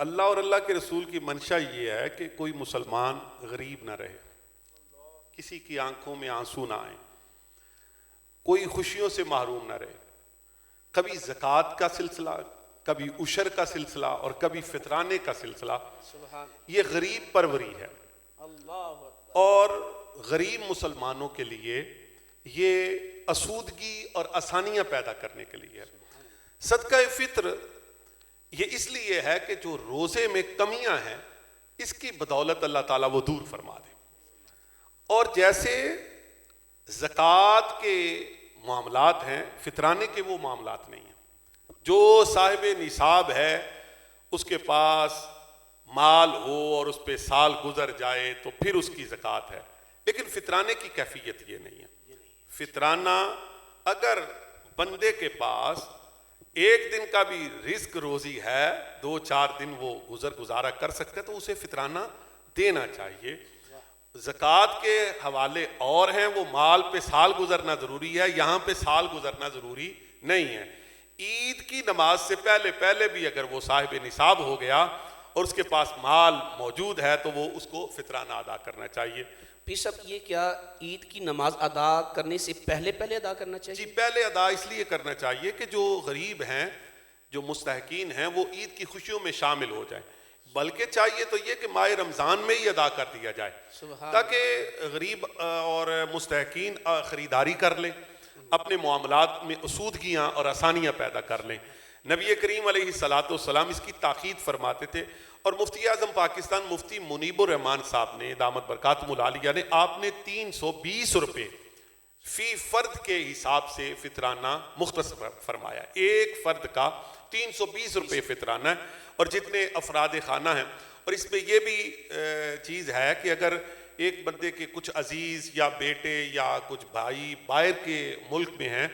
اللہ اور اللہ کے رسول کی منشا یہ ہے کہ کوئی مسلمان غریب نہ رہے، کسی کی آنکھوں میں آنسو نہ آئیں، کوئی خوشیوں سے محروم نہ رہے۔ کبھی زکوٰۃ کا سلسلہ، کبھی عشر کا سلسلہ اور کبھی فطرانے کا سلسلہ، یہ غریب پروری ہے، اور غریب مسلمانوں کے لیے یہ اسودگی اور آسانیاں پیدا کرنے کے لیے ہے۔ صدقہ فطر یہ اس لیے ہے کہ جو روزے میں کمیاں ہیں اس کی بدولت اللہ تعالیٰ وہ دور فرما دے، اور جیسے زکوٰۃ کے معاملات ہیں فطرانے کے وہ معاملات نہیں ہیں۔ جو صاحب نصاب ہے اس کے پاس مال ہو اور اس پہ سال گزر جائے تو پھر اس کی زکوٰۃ ہے، لیکن فطرانے کی کیفیت یہ نہیں ہے۔ فطرانہ اگر بندے کے پاس ایک دن کا بھی رزق روزی ہے، 2-4 دن وہ گزارا کر سکتا ہے تو اسے فطرانہ دینا چاہیے۔ زکوٰۃ کے حوالے اور ہیں، وہ مال پہ سال گزرنا ضروری ہے، یہاں پہ سال گزرنا ضروری نہیں ہے۔ عید کی نماز سے پہلے بھی اگر وہ صاحب نصاب ہو گیا اور اس کے پاس مال موجود ہے تو وہ اس کو فطرانہ ادا کرنا چاہیے۔ پیر صاحب یہ کیا عید کی نماز ادا کرنے سے پہلے ادا کرنا چاہیے؟ جی پہلے ادا اس لیے کرنا چاہیے کہ جو غریب ہیں، جو مستحقین ہیں، وہ عید کی خوشیوں میں شامل ہو جائیں، بلکہ چاہیے تو یہ کہ ماہ رمضان میں ہی ادا کر دیا جائے تاکہ غریب اور مستحقین خریداری کر لیں، اپنے معاملات میں اسودگیاں اور آسانیاں پیدا کر لیں۔ نبی کریم علیہ السلام اس کی تاکید فرماتے تھے، اور مفتی اعظم پاکستان مفتی منیب الرحمان صاحب نے دامت برکاتہم العالیہ نے آپ نے 320 روپے فی فرد کے حساب سے فطرانہ مختص فرمایا، ایک فرد کا 320 روپے فطرانہ ہے، اور جتنے افراد خانہ ہیں۔ اور اس میں یہ بھی چیز ہے کہ اگر ایک بندے کے کچھ عزیز یا بیٹے یا کچھ بھائی باہر کے ملک میں ہیں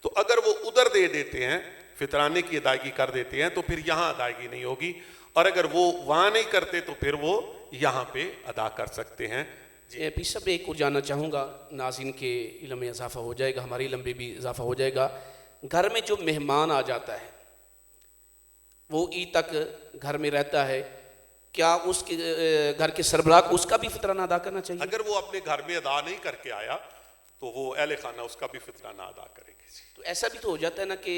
تو اگر وہ ادھر دے دیتے ہیں، فطرانے کی ادائیگی کر دیتے ہیں، تو پھر یہاں ادائیگی نہیں ہوگی، اور اگر وہ وہاں نہیں کرتے تو پھر وہ یہاں پہ ادا کر سکتے ہیں۔ پیر صاحب ایک اور جاننا چاہوں گا، ناظرین کے علم میں اضافہ ہو جائے گا، ہمارے علم میں بھی اضافہ ہو جائے گا۔ گھر میں جو مہمان آ جاتا ہے وہ عید تک گھر میں رہتا ہے، کیا اس کے گھر کے سربراہ کو اس کا بھی فطرانہ ادا کرنا چاہیے؟ اگر وہ اپنے گھر میں ادا نہیں کر کے آیا تو وہ اہل خانہ اس کا بھی فطرانہ ادا کریں گے۔ تو ایسا بھی تو ہو جاتا ہے نا کہ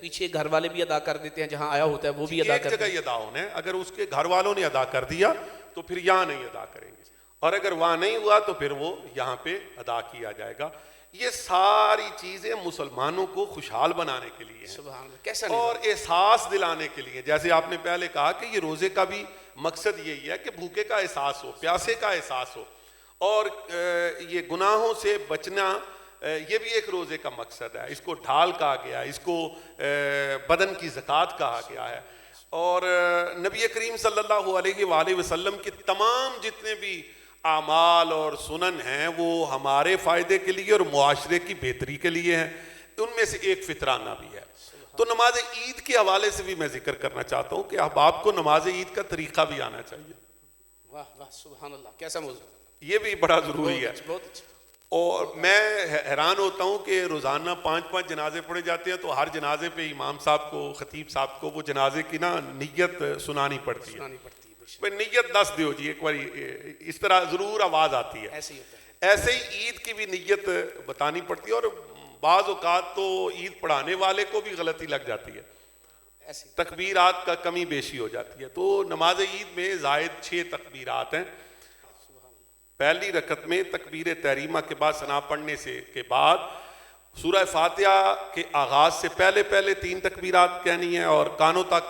پیچھے گھر والے بھی ادا کر دیتے ہیں، جہاں آیا ہوتا ہے وہ بھی ادا کرتے ہیں۔ ایک جگہ ہی ادا ہونا ہے، اگر اس کے گھر والوں نے ادا کر دیا تو پھر یہاں نہیں ادا کریں گے، اور اگر وہاں نہیں ہوا تو پھر وہ یہاں پہ ادا کیا جائے گا۔ یہ ساری چیزیں مسلمانوں کو خوشحال بنانے کے لیے ہیں اور احساس دلانے کے لیے۔ جیسے آپ نے پہلے کہا کہ یہ روزے کا بھی مقصد یہی ہے کہ بھوکے کا احساس ہو، پیاسے کا احساس ہو، اور یہ گناہوں سے بچنا یہ بھی ایک روزے کا مقصد ہے۔ اس کو ڈھال کہا گیا ہے، اس کو بدن کی زکوٰۃ کہا گیا ہے، اور نبی کریم صلی اللہ علیہ وآلہ وسلم کے تمام جتنے بھی اعمال اور سنن ہیں وہ ہمارے فائدے کے لیے اور معاشرے کی بہتری کے لیے ہیں، ان میں سے ایک فطرانہ بھی ہے۔ تو نماز عید کے حوالے سے بھی میں ذکر کرنا چاہتا ہوں کہ احباب کو نماز عید کا طریقہ بھی آنا چاہیے۔ واہ واہ سبحان اللہ، کیسا موضوع، یہ بھی بڑا ضروری ہے۔ اور میں حیران ہوتا ہوں کہ روزانہ 5 جنازے پڑھے جاتے ہیں تو ہر جنازے پہ امام صاحب کو، خطیب صاحب کو وہ جنازے کی نا نیت سنانی پڑتی ہے۔ نیت 10 دیو جی، ایک بار اس طرح ضرور آواز آتی ہے۔ ایسے ہی عید کی بھی نیت بتانی پڑتی ہے، اور بعض اوقات تو عید پڑھانے والے کو بھی غلطی لگ جاتی ہے، تکبیرات کا کمی بیشی ہو جاتی ہے۔ تو نماز عید میں زائد 6 تکبیرات ہیں۔ پہلی رکعت میں تکبیر تحریمہ کے بعد ثنا پڑھنے سے کے بعد سورہ فاتحہ کے آغاز سے پہلے 3 تکبیرات کہنی ہے، اور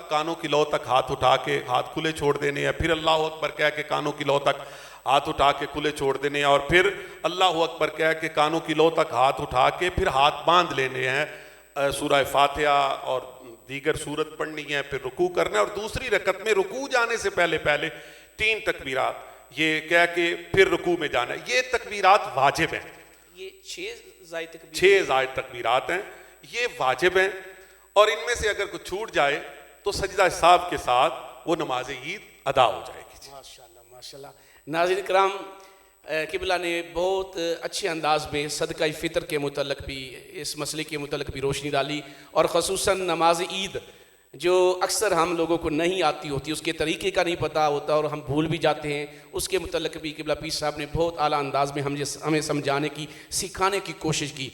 کانوں کی لو تک ہاتھ اٹھا کے ہاتھ کھلے چھوڑ دینے ہیں، پھر اللہ اکبر کہہ کے کانوں کی لو تک ہاتھ اٹھا کے کھلے چھوڑ دینے ہیں، اور پھر اللہ اکبر کہہ کے کانوں کی لو تک ہاتھ اٹھا کے پھر ہاتھ باندھ لینے ہیں، سورہ فاتحہ اور دیگر سورت پڑھنی ہے، پھر رکوع کرنا ہے، اور دوسری رکعت میں رکوع جانے سے پہلے 3 تکبیرات یہ کہہ کے پھر رکوع میں جانا ہے۔ یہ تکبیرات واجب ہیں، یہ 6 زائد تکبیرات ہیں، یہ واجب ہیں، اور ان میں سے اگر کچھ چھوٹ جائے تو سجدہ صاحب کے ساتھ وہ نماز عید ادا ہو جائے گی۔ ماشاءاللہ ماشاءاللہ۔ ناظرین کرام، قبلہ نے بہت اچھے انداز میں صدقہ فطر کے متعلق بھی، اس مسئلے کے متعلق بھی روشنی ڈالی، اور خصوصاً نماز عید جو اکثر ہم لوگوں کو نہیں آتی ہوتی، اس کے طریقے کا نہیں پتہ ہوتا اور ہم بھول بھی جاتے ہیں، اس کے متعلق بھی قبلہ پیر صاحب نے بہت اعلیٰ انداز میں ہمیں سمجھانے کی، سکھانے کی کوشش کی۔